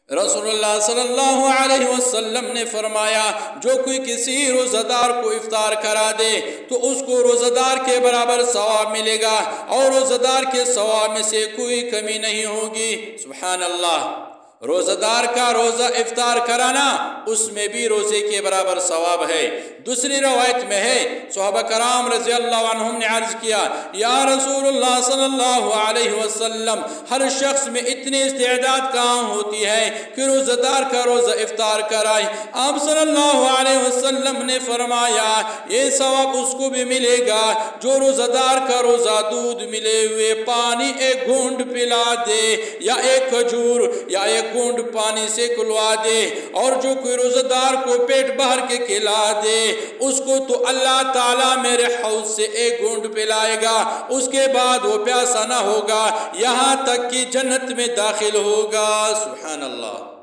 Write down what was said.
رسول اللہ صلی اللہ علیہ وسلم نے فرمایا جو کوئی کسی روزہ دار کو افطار کرا دے تو اس کو روزہ دار کے برابر ثواب ملے گا اور روزہ دار کے ثواب میں سے کوئی کمی نہیں ہوگی۔ سبحان اللہ، روزہ دار کا روزہ افطار کرانا اس میں بھی روزے کے برابر ثواب ہے۔ دوسری روایت میں ہے صحابہ کرام رضی اللہ عنہم نے عرض کیا یا رسول اللہ صلی اللہ علیہ وسلم، ہر شخص میں اتنی استعداد کہاں ہوتی ہے کہ روزہ دار کا روزہ افطار کرائے؟ آپ صلی اللہ علیہ وسلم نے فرمایا یہ ثواب اس کو بھی ملے گا جو روزہ دار کا روزہ دودھ ملے ہوئے پانی ایک گھونٹ پلا دے یا ایک کھجور یا ایک گھونٹ پانی سے کھلوا دے، اور جو کوئی روزہ دار کو پیٹ بھر کے کھلا دے اس کو تو اللہ تعالیٰ میرے حوض سے ایک گھونٹ پلائے گا، اس کے بعد وہ پیاسا نہ ہوگا یہاں تک کہ جنت میں داخل ہوگا۔ سبحان اللہ۔